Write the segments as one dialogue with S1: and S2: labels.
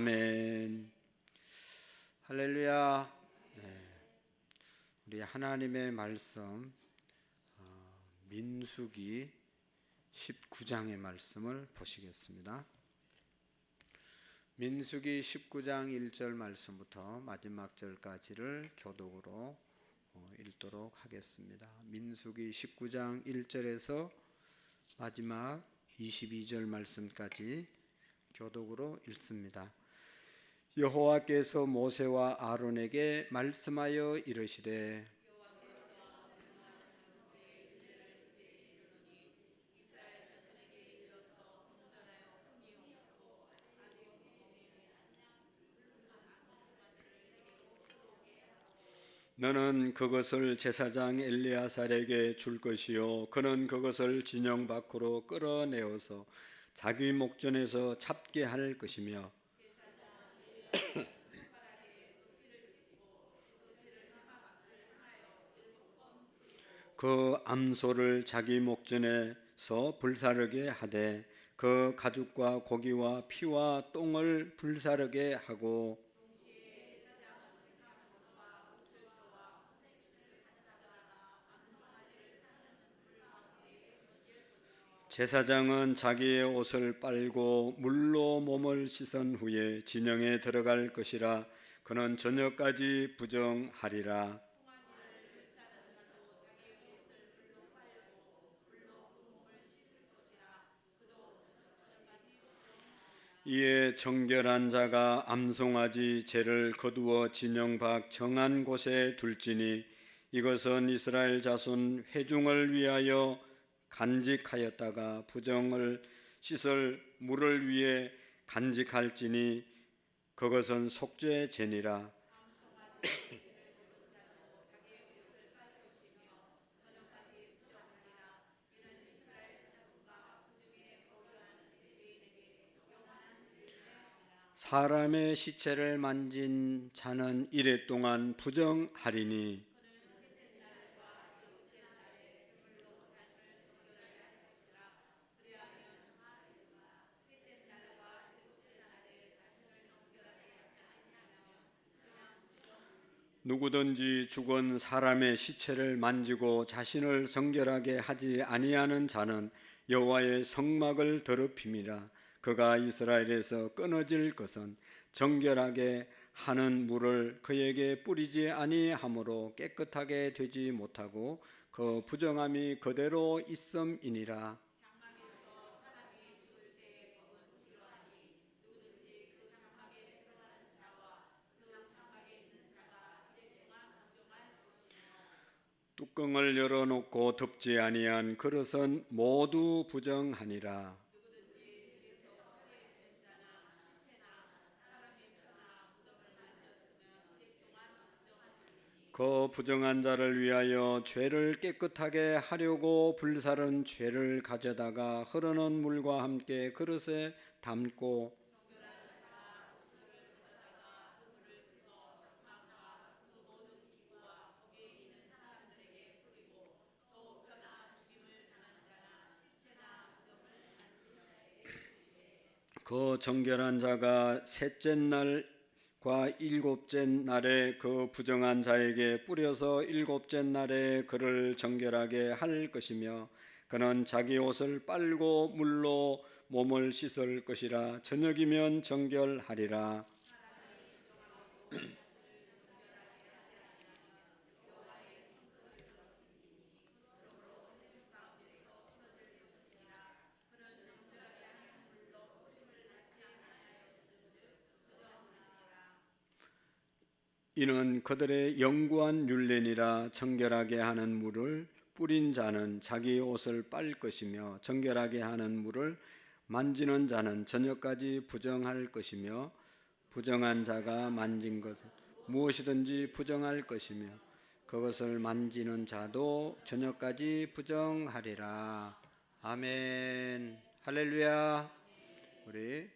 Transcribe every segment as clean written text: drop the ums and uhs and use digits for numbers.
S1: 아멘. 할렐루야. 우리 하나님의 말씀 민수기 19장의 말씀을 보시겠습니다. 민수기 19장 1절 말씀부터 마지막 절까지를 교독으로 읽도록 하겠습니다. 민수기 19장 1절에서 마지막 22절 말씀까지 교독으로 읽습니다. 여호와께서 모세와 아론에게 말씀하여 이르시되 너는 그것을 제사장 엘리아살에게 줄 것이요 그는 그것을 진영 밖으로 끌어내어서 자기 목전에서 잡게 할 것이며 그 암소를 자기 목전에서 불사르게 하되 그 가죽과 고기와 피와 똥을 불사르게 하고 제사장은 자기의 옷을 빨고 물로 몸을 씻은 후에 진영에 들어갈 것이라. 그는 저녁까지 부정하리라. 이에 정결한 자가 암송아지 재를 거두어 진영 밖 정한 곳에 둘지니 이것은 이스라엘 자손 회중을 위하여 간직하였다가 부정을 씻을 물을 위해 간직할지니 그것은 속죄 제니라. 사람의 시체를 만진 자는 이레 동안 부정하리니 누구든지 죽은 사람의 시체를 만지고 자신을 정결하게 하지 아니하는 자는 여호와의 성막을 더럽힘이라. 그가 이스라엘에서 끊어질 것은 정결하게 하는 물을 그에게 뿌리지 아니하므로 깨끗하게 되지 못하고 그 부정함이 그대로 있음이니라. 뚜껑을 열어놓고 덮지 아니한 그릇은 모두 부정하니라. 그 부정한 자를 위하여 죄를 깨끗하게 하려고 불사른 죄를 가져다가 흐르는 물과 함께 그릇에 담고 그 정결한 자가 셋째 날과 일곱째 날에 그 부정한 자에게 뿌려서 일곱째 날에 그를 정결하게 할 것이며 그는 자기 옷을 빨고 물로 몸을 씻을 것이라. 저녁이면 정결하리라. 이는 그들의 영구한 율례니라. 정결하게 하는 물을 뿌린 자는 자기 옷을 빨 것이며 정결하게 하는 물을 만지는 자는 저녁까지 부정할 것이며 부정한 자가 만진 것은 무엇이든지 부정할 것이며 그것을 만지는 자도 저녁까지 부정하리라. 아멘. 할렐루야. 우리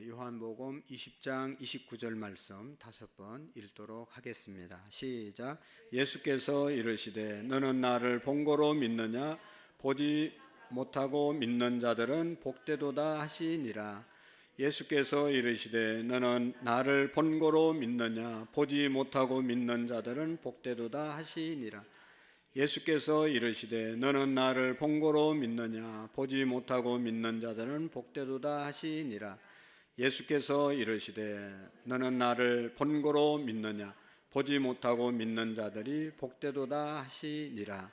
S1: 요한복음 20장 29절 말씀 5번 읽도록 하겠습니다. 시작. 예수께서 이르시되 너는 나를 본고로 믿느냐? 보지 못하고 믿는 자들은 복되도다 하시니라. 예수께서 이르시되 너는 나를 본고로 믿느냐 보지 못하고 믿는 자들은 복되도다 하시니라. 예수께서 이르시되 너는 나를 본고로 믿느냐 보지 못하고 믿는 자들은 복되도다 하시니라. 예수께서 이르시되 너는 나를 본고로 믿느냐 보지 못하고 믿는 자들이 복되도다 하시니라.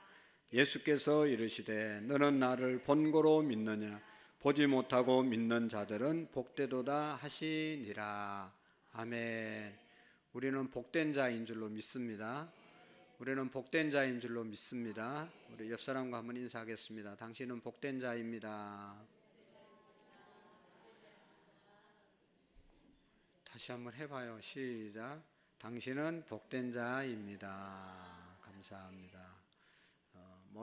S1: 예수께서 이르시되 너는 나를 본고로 믿느냐 보지 못하고 믿는 자들은 복되도다 하시니라. 아멘. 우리는 복된 자인 줄로 믿습니다. 우리는 복된 자인 줄로 믿습니다. 우리 옆 사람과 한번 인사하겠습니다. 당신은 복된 자입니다. 다시 한번 해봐요. 시작. 당신은 복된 자입니다. 감사합니다.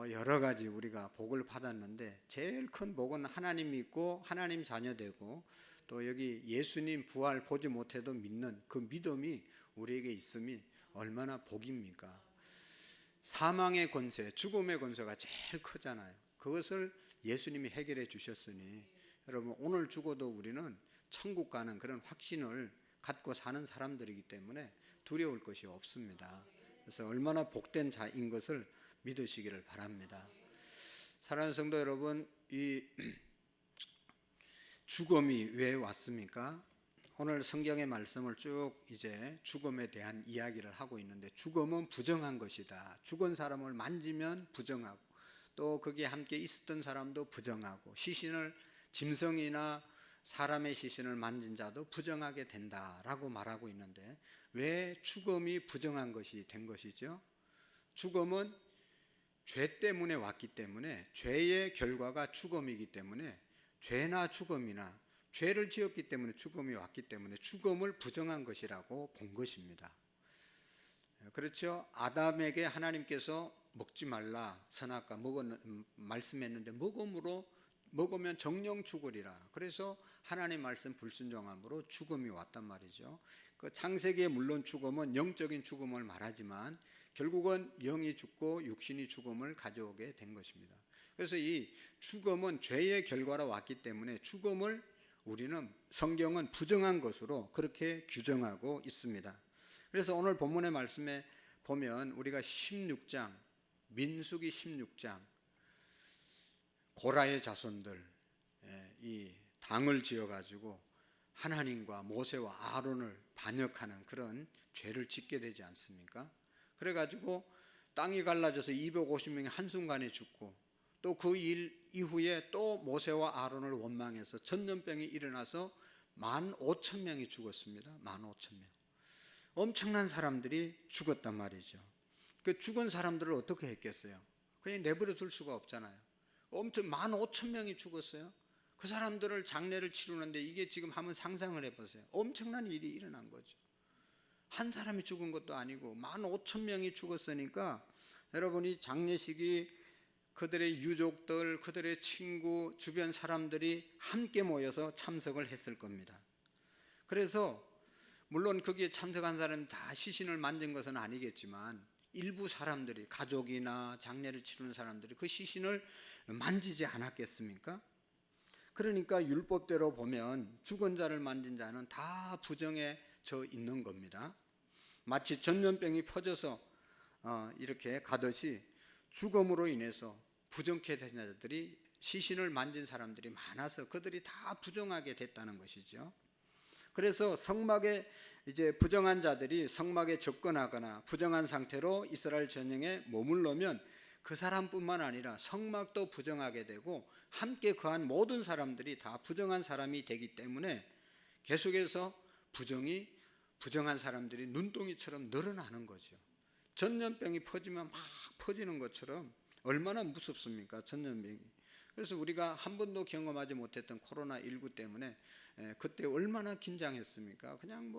S1: 여러 가지 우리가 복을 받았는데 제일 큰 복은 하나님 믿고 하나님 자녀 되고 또 여기 예수님 부활 보지 못해도 믿는 그 믿음이 우리에게 있음이 얼마나 복입니까? 사망의 권세, 죽음의 권세가 제일 크잖아요. 그것을 예수님이 해결해 주셨으니 여러분 오늘 죽어도 우리는 천국 가는 그런 확신을 갖고 사는 사람들이기 때문에 두려울 것이 없습니다. 그래서 얼마나 복된 자인 것을 믿으시기를 바랍니다. 사랑하는 성도 여러분, 이 죽음이 왜 왔습니까? 오늘 성경의 말씀을 쭉 이제 죽음에 대한 이야기를 하고 있는데 죽음은 부정한 것이다. 죽은 사람을 만지면 부정하고 또 거기에 함께 있었던 사람도 부정하고 시신을 짐승이나 사람의 시신을 만진 자도 부정하게 된다라고 말하고 있는데 왜 죽음이 부정한 것이 된 것이죠? 죽음은 죄 때문에 왔기 때문에 죄의 결과가 죽음이기 때문에 죄나 죽음이나 죄를 지었기 때문에 죽음이 왔기 때문에 죽음을 부정한 것이라고 본 것입니다. 그렇죠? 아담에게 하나님께서 먹지 말라 선악과 말씀했는데 먹으면 정령 죽으리라. 그래서 하나님 말씀 불순종함으로 죽음이 왔단 말이죠. 그 창세기에 물론 죽음은 영적인 죽음을 말하지만 결국은 영이 죽고 육신이 죽음을 가져오게 된 것입니다. 그래서 이 죽음은 죄의 결과로 왔기 때문에 죽음을 우리는 성경은 부정한 것으로 그렇게 규정하고 있습니다. 그래서 오늘 본문의 말씀에 보면 우리가 16장 민수기 16장 고라의 자손들 이 당을 지어가지고 하나님과 모세와 아론을 반역하는 그런 죄를 짓게 되지 않습니까? 그래가지고 땅이 갈라져서 250명이 한순간에 죽고 또 그 일 이후에 또 모세와 아론을 원망해서 전염병이 일어나서 15,000명이 죽었습니다. 15,000명. 엄청난 사람들이 죽었단 말이죠. 그 죽은 사람들을 어떻게 했겠어요? 그냥 내버려 둘 수가 없잖아요. 15,000명이 죽었어요. 그 사람들을 장례를 치르는데 이게 지금 한번 상상을 해보세요. 엄청난 일이 일어난 거죠. 한 사람이 죽은 것도 아니고 15,000명이 죽었으니까 여러분이 장례식이 그들의 유족들, 그들의 친구, 주변 사람들이 함께 모여서 참석을 했을 겁니다. 그래서 물론 거기에 참석한 사람이 다 시신을 만진 것은 아니겠지만 일부 사람들이 가족이나 장례를 치르는 사람들이 그 시신을 만지지 않았겠습니까? 그러니까 율법대로 보면 죽은 자를 만진 자는 다 부정해져 있는 겁니다. 마치 전염병이 퍼져서 이렇게 가듯이 죽음으로 인해서 부정케 된 자들이 시신을 만진 사람들이 많아서 그들이 다 부정하게 됐다는 것이죠. 그래서 성막에 이제 부정한 자들이 성막에 접근하거나 부정한 상태로 이스라엘 전역에 머물러면 그 사람뿐만 아니라 성막도 부정하게 되고 함께 거한 모든 사람들이 다 부정한 사람이 되기 때문에 계속해서 부정한 사람들이 눈덩이처럼 늘어나는 거죠. 전염병이 퍼지면 막 퍼지는 것처럼 얼마나 무섭습니까? 전염병이. 그래서 우리가 한 번도 경험하지 못했던 코로나19 때문에 그때 얼마나 긴장했습니까? 그냥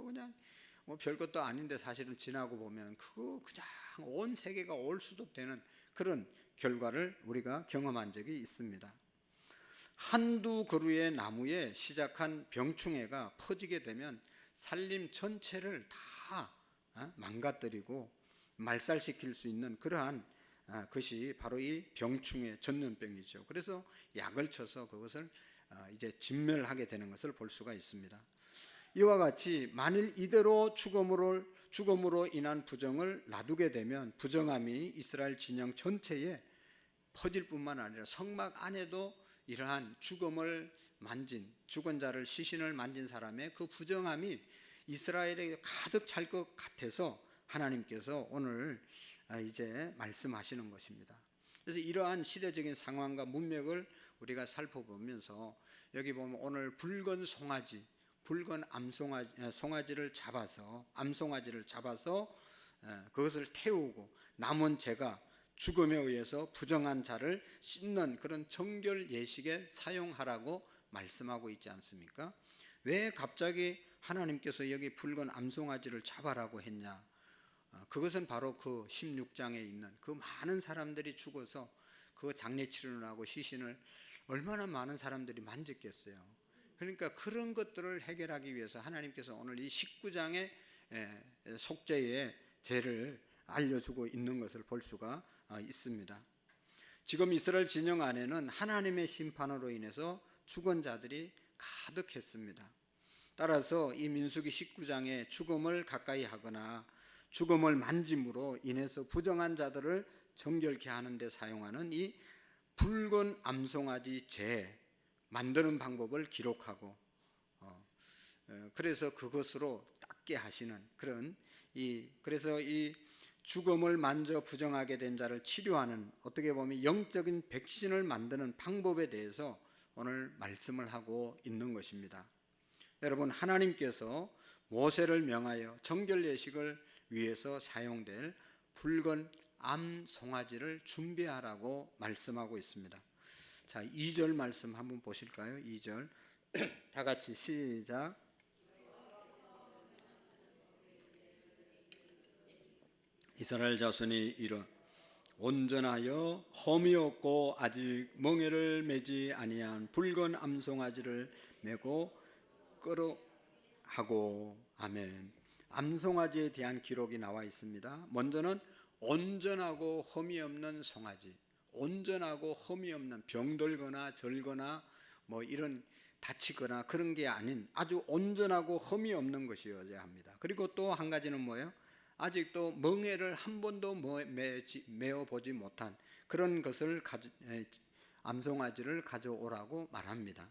S1: 별것도 아닌데 사실은 지나고 보면 그거 그냥 온 세계가 올 수도 되는 그런 결과를 우리가 경험한 적이 있습니다. 한두 그루의 나무에 시작한 병충해가 퍼지게 되면 산림 전체를 다 망가뜨리고 말살시킬 수 있는 그러한 것이 바로 이 병충해 전염병이죠. 그래서 약을 쳐서 그것을 이제 진멸하게 되는 것을 볼 수가 있습니다. 이와 같이 만일 이대로 죽음으로 인한 부정을 놔두게 되면 부정함이 이스라엘 진영 전체에 퍼질 뿐만 아니라 성막 안에도 이러한 죽음을 만진, 죽은 자를 시신을 만진 사람의 그 부정함이 이스라엘에 가득 찰 것 같아서 하나님께서 오늘 이제 말씀하시는 것입니다. 그래서 이러한 시대적인 상황과 문맥을 우리가 살펴보면서 여기 보면 오늘 붉은 암송아지를 잡아서 그것을 태우고 남은 재가 죽음에 의해서 부정한 자를 씻는 그런 정결 예식에 사용하라고 말씀하고 있지 않습니까? 왜 갑자기 하나님께서 여기 붉은 암송아지를 잡아라고 했냐? 그것은 바로 그 16장에 있는 그 많은 사람들이 죽어서 그 장례치료를 하고 시신을 얼마나 많은 사람들이 만졌겠어요. 그러니까 그런 것들을 해결하기 위해서 하나님께서 오늘 이 19장의 속죄의 죄를 알려주고 있는 것을 볼 수가 있습니다. 지금 이스라엘 진영 안에는 하나님의 심판으로 인해서 죽은 자들이 가득했습니다. 따라서 이 민수기 19장에 죽음을 가까이 하거나 죽음을 만짐으로 인해서 부정한 자들을 정결케 하는 데 사용하는 이 붉은 암송아지 재 만드는 방법을 기록하고 그래서 그것으로 닦게 하시는 그런 그래서 이 죽음을 만져 부정하게 된 자를 치료하는 어떻게 보면 영적인 백신을 만드는 방법에 대해서 오늘 말씀을 하고 있는 것입니다. 여러분, 하나님께서 모세를 명하여 정결 예식을 위해서 사용될 붉은 암송아지를 준비하라고 말씀하고 있습니다. 자, 2절 말씀 한번 보실까요? 2절 다 같이 시작. 이스라엘 자손이 이르 온전하여 험이 없고 아직 멍에를 매지 아니한 붉은 암송아지를 메고 하고. 아멘. 암송아지에 대한 기록이 나와 있습니다. 먼저는 온전하고 험이 없는 송아지, 온전하고 험이 없는 병들거나 절거나 뭐 이런 다치거나 그런 게 아닌 아주 온전하고 험이 없는 것이어야 합니다. 그리고 또 한 가지는 뭐예요? 아직도 멍에를 한 번도 메어 보지 못한 그런 것을 암송아지를 가져오라고 말합니다.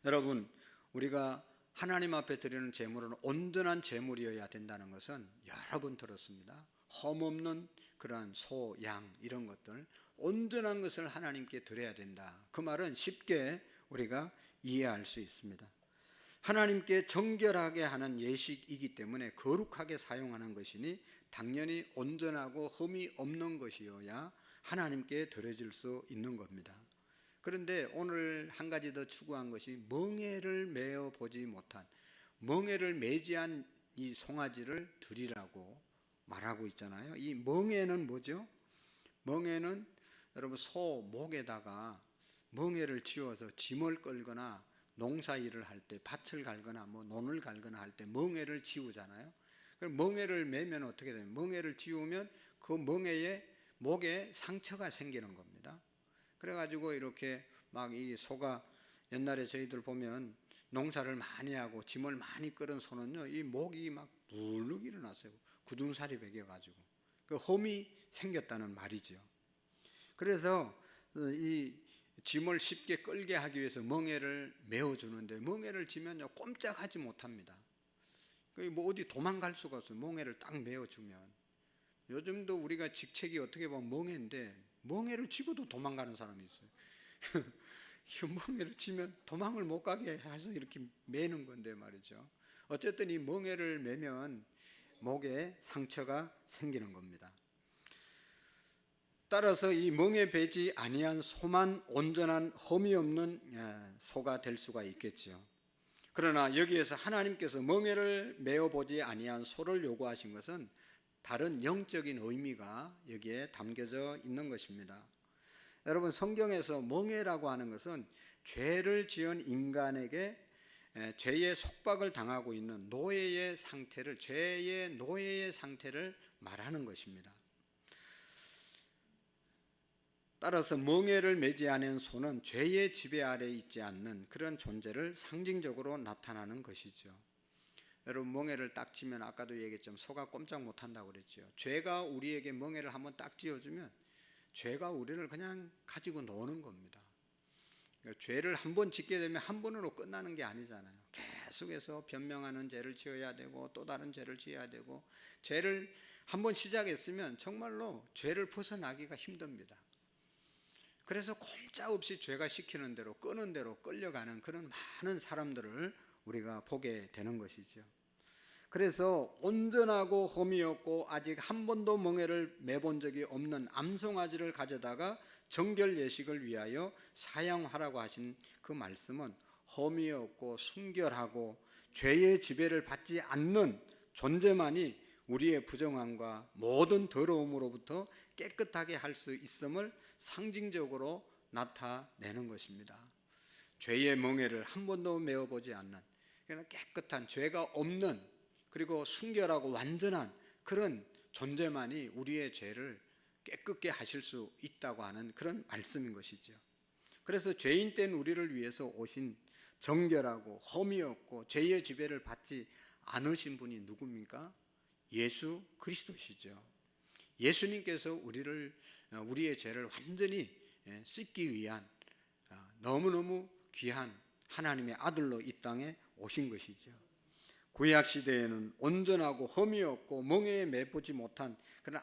S1: 여러분, 우리가 하나님 앞에 드리는 제물은 온전한 제물이어야 된다는 것은 여러 번 들었습니다. 험없는 그러한 소, 양 이런 것들 온전한 것을 하나님께 드려야 된다. 그 말은 쉽게 우리가 이해할 수 있습니다. 하나님께 정결하게 하는 예식이기 때문에 거룩하게 사용하는 것이니 당연히 온전하고 흠이 없는 것이어야 하나님께 드려질 수 있는 겁니다. 그런데 오늘 한 가지 더 추구한 것이 멍에를 메어 보지 못한, 멍에를 매지한 이 송아지를 드리라고 말하고 있잖아요. 이 멍에는 뭐죠? 멍에는 여러분 소 목에다가 멍에를 쥐어서 짐을 끌거나 농사일을 할 때 밭을 갈거나 뭐 논을 갈거나 할 때 멍에를 쥐우잖아요. 그럼 멍에를 매면 어떻게 되냐면 멍에를 쥐우면 그 멍에에 목에 상처가 생기는 겁니다. 그래가지고 이렇게 막 이 소가 옛날에 저희들 보면 농사를 많이 하고 짐을 많이 끌은 소는요, 이 목이 막 불룩 일어났어요. 굳은살이 배겨가지고 그 험이 생겼다는 말이죠. 그래서 이 짐을 쉽게 끌게 하기 위해서 멍에를 메어주는데 멍에를 지면요 꼼짝하지 못합니다. 뭐 어디 도망갈 수가 없어요. 멍에를 딱 메어주면. 요즘도 우리가 직책이 어떻게 보면 멍에인데 멍에를 쥐고도 도망가는 사람이 있어요. 이 멍에를 치면 도망을 못 가게 해서 이렇게 매는 건데 말이죠. 어쨌든 이 멍에를 매면 목에 상처가 생기는 겁니다. 따라서 이 멍에 베지 아니한 소만 온전한 험이 없는 소가 될 수가 있겠죠. 그러나 여기에서 하나님께서 멍에를 메어 보지 아니한 소를 요구하신 것은 다른 영적인 의미가 여기에 담겨져 있는 것입니다. 여러분, 성경에서 멍에라고 하는 것은 죄를 지은 인간에게 죄의 속박을 당하고 있는 노예의 상태를, 죄의 노예의 상태를 말하는 것입니다. 따라서 멍에를 매지 않은 소는 죄의 지배 아래 있지 않는 그런 존재를 상징적으로 나타나는 것이죠. 여러분, 멍에를 딱 쥐면 아까도 얘기했지만 소가 꼼짝 못한다고 그랬죠. 죄가 우리에게 멍에를 한번 딱 쥐어주면 죄가 우리를 그냥 가지고 노는 겁니다. 그러니까 죄를 한번 짓게 되면 한 번으로 끝나는 게 아니잖아요. 계속해서 변명하는 죄를 지어야 되고 또 다른 죄를 지어야 되고, 죄를 한번 시작했으면 정말로 죄를 벗어나기가 힘듭니다. 그래서 꼼짝없이 죄가 시키는 대로 끄는 대로 끌려가는 그런 많은 사람들을 우리가 보게 되는 것이죠. 그래서 온전하고 흠이 없고 아직 한 번도 멍에를 매본 적이 없는 암송아지를 가져다가 정결 예식을 위하여 사용하라고 하신 그 말씀은 흠이 없고 순결하고 죄의 지배를 받지 않는 존재만이 우리의 부정함과 모든 더러움으로부터 깨끗하게 할 수 있음을 상징적으로 나타내는 것입니다. 죄의 멍에를 한 번도 메어보지 않는, 그러나 깨끗한, 죄가 없는, 그리고 순결하고 완전한 그런 존재만이 우리의 죄를 깨끗게 하실 수 있다고 하는 그런 말씀인 것이죠. 그래서 죄인 된 우리를 위해서 오신 정결하고 흠이 없고 죄의 지배를 받지 않으신 분이 누굽니까? 예수 그리스도시죠. 예수님께서 우리의 죄를 완전히 씻기 위한 너무너무 귀한 하나님의 아들로 이 땅에 오신 것이죠. 구약 시대에는 온전하고 흠이 없고 멍에에 매보지 못한 그런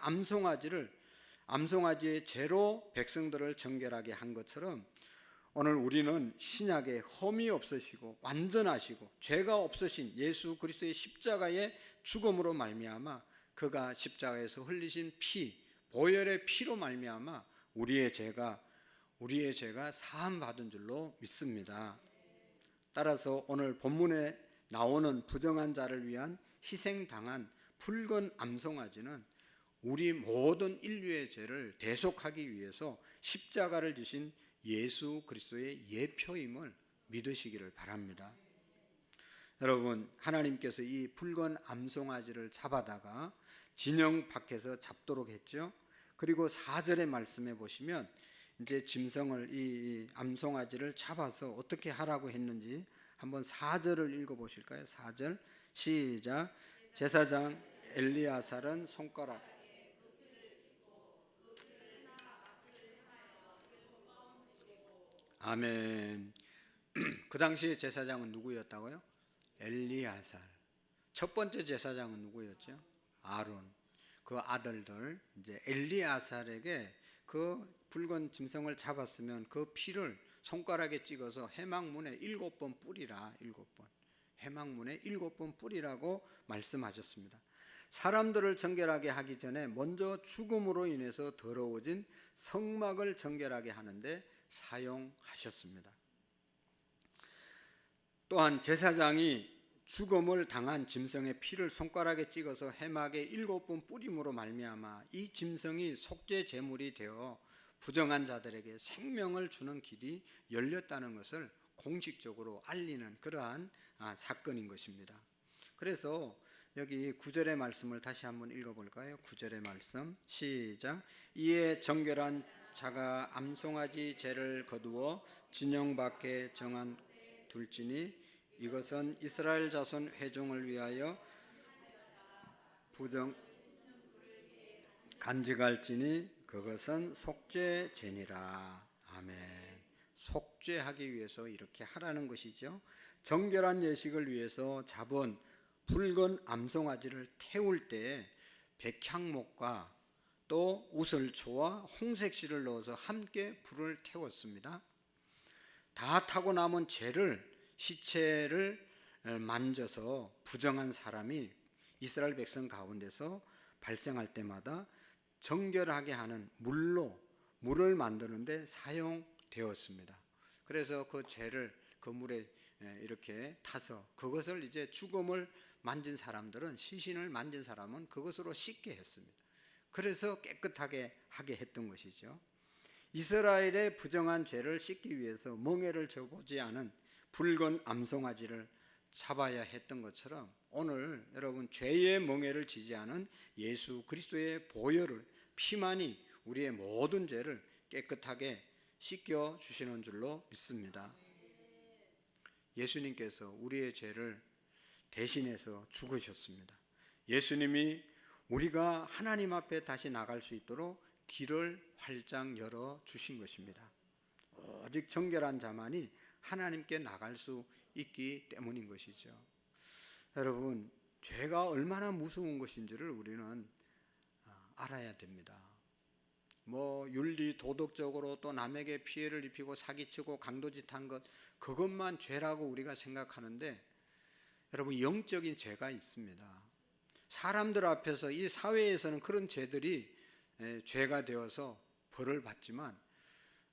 S1: 암송아지의 죄로 백성들을 정결하게 한 것처럼, 오늘 우리는 신약에 흠이 없으시고 완전하시고 죄가 없으신 예수 그리스도의 십자가의 죽음으로 말미암아, 그가 십자가에서 흘리신 피, 보혈의 피로 말미암아 우리의 죄가 사함 받은 줄로 믿습니다. 따라서 오늘 본문에 나오는 부정한 자를 위한 희생당한 붉은 암송아지는 우리 모든 인류의 죄를 대속하기 위해서 십자가를 지신 예수 그리스도의 예표임을 믿으시기를 바랍니다. 여러분, 하나님께서 이 붉은 암송아지를 잡아다가 진영 밖에서 잡도록 했죠. 그리고 4절의 말씀에 보시면 이제 짐승을, 이 암송아지를 잡아서 어떻게 하라고 했는지 한번 4절을 읽어보실까요? 4절 시작. 제사장 엘리야살은 손가락, 아멘. 그 당시에 제사장은 누구였다고요? 엘리야살. 첫 번째 제사장은 누구였죠? 아론. 그 아들들, 이제 엘리야살에게 그 붉은 짐승을 잡았으면 그 피를 손가락에 찍어서 해막문에 7번 뿌리라. 7번. 해막문에 7번 뿌리라고 말씀하셨습니다. 사람들을 정결하게 하기 전에 먼저 죽음으로 인해서 더러워진 성막을 정결하게 하는데 사용하셨습니다. 또한 제사장이 죽음을 당한 짐승의 피를 손가락에 찍어서 해막에 7번 뿌림으로 말미암아 이 짐승이 속죄 제물이 되어 부정한 자들에게 생명을 주는 길이 열렸다는 것을 공식적으로 알리는 그러한 사건인 것입니다. 그래서 여기 9절의 말씀을 다시 한번 읽어볼까요? 9절의 말씀 시작. 이에 정결한 자가 암송아지 죄를 거두어 진영 밖에 정한 둘지니 이것은 이스라엘 자손 회중을 위하여 부정 간직할지니 그것은 속죄제니라. 아멘. 속죄하기 위해서 이렇게 하라는 것이죠. 정결한 예식을 위해서 잡은 붉은 암송아지를 태울 때 백향목과 또 우슬초와 홍색실을 넣어서 함께 불을 태웠습니다. 다 타고 남은 시체를 만져서 부정한 사람이 이스라엘 백성 가운데서 발생할 때마다 정결하게 하는 물을 만드는데 사용되었습니다. 그래서 그 죄를 그 물에 이렇게 타서 그것을 이제 죽음을 만진 사람들은, 시신을 만진 사람은 그것으로 씻게 했습니다. 그래서 깨끗하게 하게 했던 것이죠. 이스라엘의 부정한 죄를 씻기 위해서 멍에를 져보지 않은 붉은 암송아지를 잡아야 했던 것처럼 오늘 여러분, 죄의 멍에를 지지 않은 예수 그리스도의 보혈을, 피만이 우리의 모든 죄를 깨끗하게 씻겨 주시는 줄로 믿습니다. 예수님께서 우리의 죄를 대신해서 죽으셨습니다. 예수님이 우리가 하나님 앞에 다시 나갈 수 있도록 길을 활짝 열어 주신 것입니다. 오직 정결한 자만이 하나님께 나갈 수 있기 때문인 것이죠. 여러분, 죄가 얼마나 무서운 것인지를 우리는 알아야 됩니다. 윤리 도덕적으로 또 남에게 피해를 입히고 사기치고 강도짓한 것, 그것만 죄라고 우리가 생각하는데, 여러분, 영적인 죄가 있습니다. 사람들 앞에서, 이 사회에서는 그런 죄들이 죄가 되어서 벌을 받지만,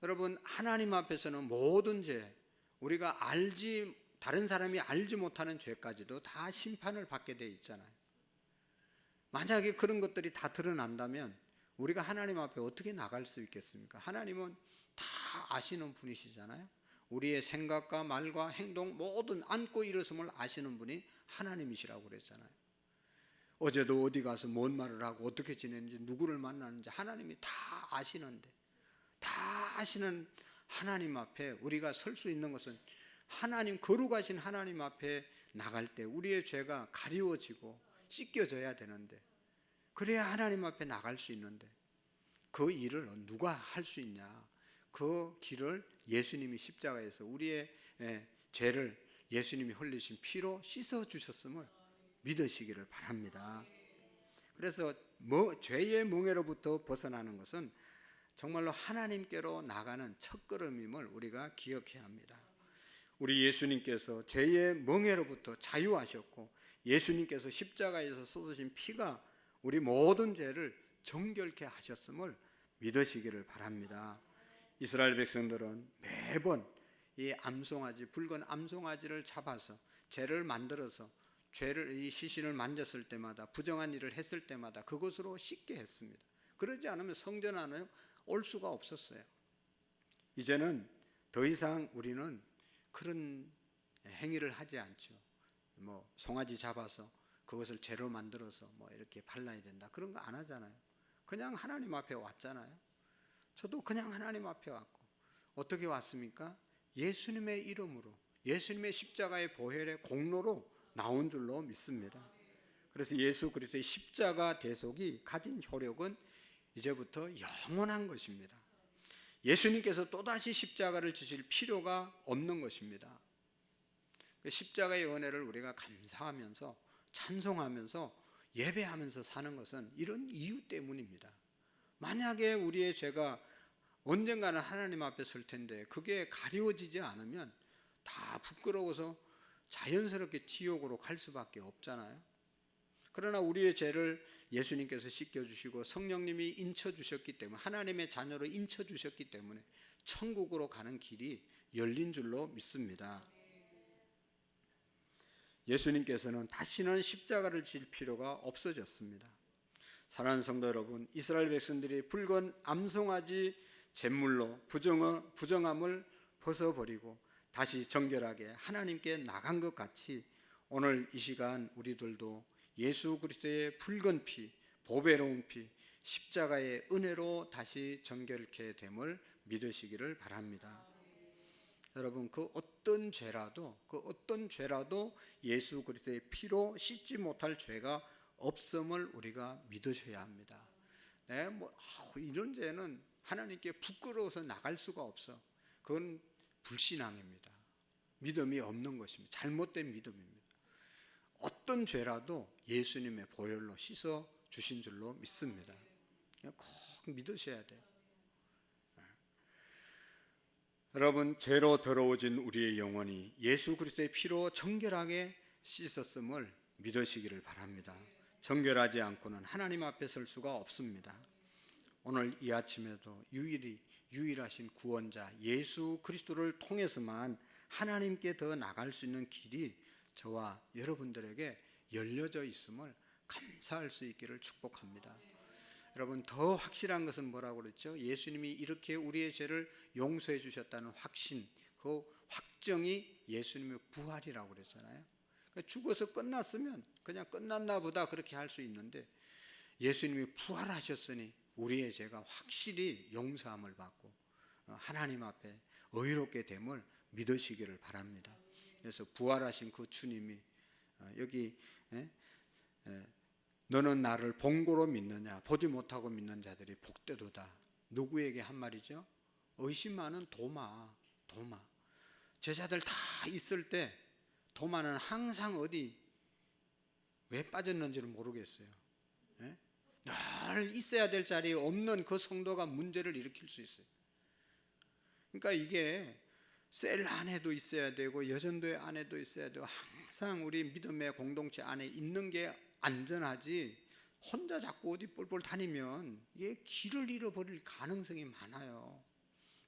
S1: 여러분, 하나님 앞에서는 모든 죄, 우리가 다른 사람이 알지 못하는 죄까지도 다 심판을 받게 돼 있잖아요. 만약에 그런 것들이 다 드러난다면 우리가 하나님 앞에 어떻게 나갈 수 있겠습니까? 하나님은 다 아시는 분이시잖아요. 우리의 생각과 말과 행동 모든 안고 일어섬을 아시는 분이 하나님이시라고 그랬잖아요. 어제도 어디 가서 뭔 말을 하고 어떻게 지냈는지, 누구를 만났는지 하나님이 다 아시는데, 다 아시는 하나님 앞에 우리가 설 수 있는 것은, 하나님, 거룩하신 하나님 앞에 나갈 때 우리의 죄가 가리워지고 씻겨져야 되는데, 그래야 하나님 앞에 나갈 수 있는데, 그 일을 누가 할 수 있냐? 그 길을 예수님이 십자가에서 우리의 죄를 예수님이 흘리신 피로 씻어 주셨음을 믿으시기를 바랍니다. 그래서 죄의 멍에로부터 벗어나는 것은 정말로 하나님께로 나가는 첫걸음임을 우리가 기억해야 합니다. 우리 예수님께서 죄의 멍에로부터 자유하셨고, 예수님께서 십자가에서 쏟으신 피가 우리 모든 죄를 정결케 하셨음을 믿으시기를 바랍니다. 이스라엘 백성들은 매번 이 암송아지, 붉은 암송아지를 잡아서 죄를 만들어서 이 시신을 만졌을 때마다, 부정한 일을 했을 때마다 그것으로 씻게 했습니다. 그러지 않으면 성전 안에 올 수가 없었어요. 이제는 더 이상 우리는 그런 행위를 하지 않죠. 송아지 잡아서 그것을 재로 만들어서 이렇게 발라야 된다, 그런 거 안 하잖아요. 그냥 하나님 앞에 왔잖아요. 저도 그냥 하나님 앞에 왔고, 어떻게 왔습니까? 예수님의 이름으로, 예수님의 십자가의 보혈의 공로로 나온 줄로 믿습니다. 그래서 예수 그리스도의 십자가 대속이 가진 효력은 이제부터 영원한 것입니다. 예수님께서 또다시 십자가를 지실 필요가 없는 것입니다. 십자가의 은혜를 우리가 감사하면서 찬송하면서 예배하면서 사는 것은 이런 이유 때문입니다. 만약에 우리의 죄가 언젠가는 하나님 앞에 설 텐데 그게 가리워지지 않으면 다 부끄러워서 자연스럽게 지옥으로 갈 수밖에 없잖아요. 그러나 우리의 죄를 예수님께서 씻겨주시고 성령님이 인쳐주셨기 때문에, 하나님의 자녀로 인쳐주셨기 때문에 천국으로 가는 길이 열린 줄로 믿습니다. 예수님께서는 다시는 십자가를 질 필요가 없어졌습니다. 사랑하는 성도 여러분, 이스라엘 백성들이 붉은 암송아지 잿물로 부정함을 벗어버리고 다시 정결하게 하나님께 나간 것 같이, 오늘 이 시간 우리들도 예수 그리스도의 붉은 피, 보배로운 피, 십자가의 은혜로 다시 정결케 됨을 믿으시기를 바랍니다. 여러분, 그 어떤 죄라도 예수 그리스도의 피로 씻지 못할 죄가 없음을 우리가 믿으셔야 합니다. 이런 죄는 하나님께 부끄러워서 나갈 수가 없어. 그건 불신앙입니다. 믿음이 없는 것입니다. 잘못된 믿음입니다. 어떤 죄라도 예수님의 보혈로 씻어 주신 줄로 믿습니다. 꼭 믿으셔야 돼요. 여러분, 죄로 더러워진 우리의 영혼이 예수 그리스도의 피로 정결하게 씻었음을 믿으시기를 바랍니다. 정결하지 않고는 하나님 앞에 설 수가 없습니다. 오늘 이 아침에도 유일하신 구원자 예수 그리스도를 통해서만 하나님께 더 나갈 수 있는 길이 저와 여러분들에게 열려져 있음을 감사할 수 있기를 축복합니다. 여러분, 더 확실한 것은 뭐라고 그랬죠? 예수님이 이렇게 우리의 죄를 용서해 주셨다는 확신, 그 확정이 예수님의 부활이라고 그랬잖아요. 죽어서 끝났으면 그냥 끝났나 보다 그렇게 할 수 있는데,
S2: 예수님이 부활하셨으니 우리의 죄가 확실히 용서함을 받고 하나님 앞에 의롭게 됨을 믿으시기를 바랍니다. 그래서 부활하신 그 주님이 여기 너는 나를 본고로 믿느냐 보지 못하고 믿는 자들이 복되도다. 누구에게 한 말이죠? 의심 많은 도마. 제자들 다 있을 때 도마는 항상 어디 왜 빠졌는지를 모르겠어요. 늘 있어야 될 자리에 없는 그 성도가 문제를 일으킬 수 있어요. 그러니까 이게 셀 안에도 있어야 되고 여전도의 안에도 있어야 되고 항상 우리 믿음의 공동체 안에 있는 게 안전하지, 혼자 자꾸 어디 뻘뻘 다니면 이게 길을 잃어버릴 가능성이 많아요.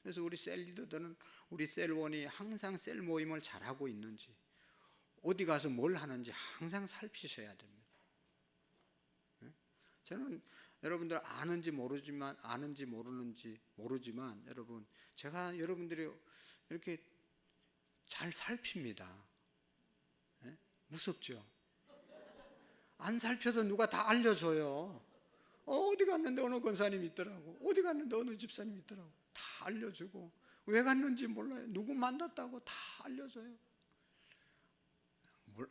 S2: 그래서 우리 셀 리더들은 우리 셀원이 항상 셀 모임을 잘하고 있는지 어디 가서 뭘 하는지 항상 살피셔야 됩니다. 저는 여러분들 아는지 모르지만 여러분 제가 여러분들이 이렇게 잘 살핍니다. 무섭죠? 안 살펴도 누가 다 알려줘요. 어디 갔는데 어느 권사님이 있더라고, 어디 갔는데 어느 집사님이 있더라고, 다 알려주고 왜 갔는지 몰라요. 누구 만났다고 다 알려줘요.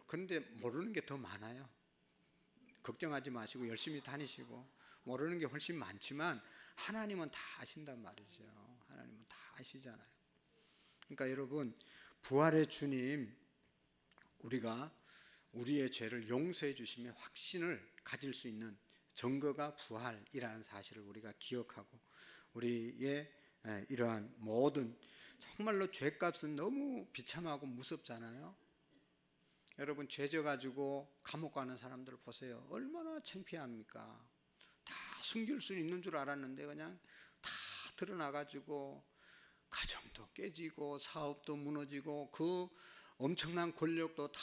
S2: 그런데 모르는 게 더 많아요. 걱정하지 마시고 열심히 다니시고, 모르는 게 훨씬 많지만 하나님은 다 아신단 말이죠. 하나님은 다 아시잖아요. 그러니까 여러분, 부활의 주님, 우리가 우리의 죄를 용서해 주시며 확신을 가질 수 있는 증거가 부활이라는 사실을 우리가 기억하고, 우리의 이러한 모든, 정말로 죄값은 너무 비참하고 무섭잖아요. 여러분, 죄져 가지고 감옥 가는 사람들 보세요. 얼마나 창피합니까? 다 숨길 수 있는 줄 알았는데 그냥 다 드러나 가지고 가정도 깨지고 사업도 무너지고 그 엄청난 권력도 다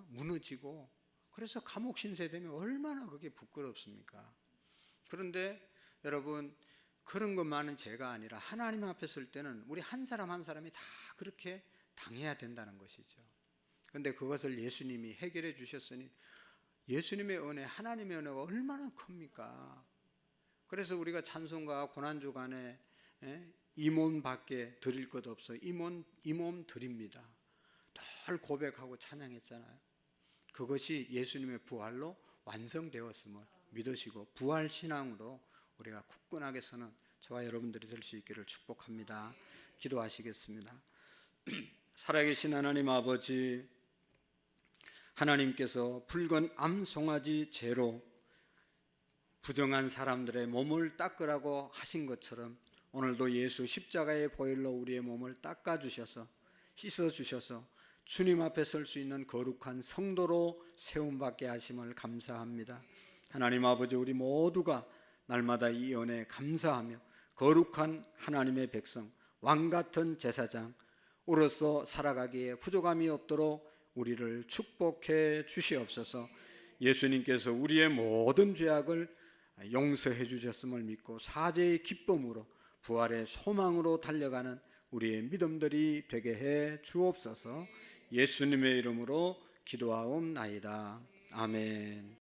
S2: 무너지고, 그래서 감옥 신세되면 얼마나 그게 부끄럽습니까? 그런데 여러분, 그런 것만은 죄가 아니라 하나님 앞에 설 때는 우리 한 사람 한 사람이 다 그렇게 당해야 된다는 것이죠. 그런데 그것을 예수님이 해결해 주셨으니 예수님의 은혜, 하나님의 은혜가 얼마나 큽니까? 그래서 우리가 찬송가 고난주간에 이 몸밖에 드릴 것 없어 이 몸 드립니다 늘 고백하고 찬양했잖아요. 그것이 예수님의 부활로 완성되었음을 믿으시고 부활신앙으로 우리가 굳건하게 서는 저와 여러분들이 될 수 있기를 축복합니다. 기도하시겠습니다. 살아계신 하나님 아버지, 하나님께서 붉은 암송아지 재로 부정한 사람들의 몸을 닦으라고 하신 것처럼 오늘도 예수 십자가의 보혈로 우리의 몸을 닦아주셔서 씻어주셔서 주님 앞에 설 수 있는 거룩한 성도로 세움받게 하심을 감사합니다. 하나님 아버지, 우리 모두가 날마다 이 은혜에 감사하며 거룩한 하나님의 백성, 왕같은 제사장으로서 살아가기에 부족함이 없도록 우리를 축복해 주시옵소서. 예수님께서 우리의 모든 죄악을 용서해 주셨음을 믿고 사죄의 기쁨으로 부활의 소망으로 달려가는 우리의 믿음들이 되게 해 주옵소서. 예수님의 이름으로 기도하옵나이다. 아멘.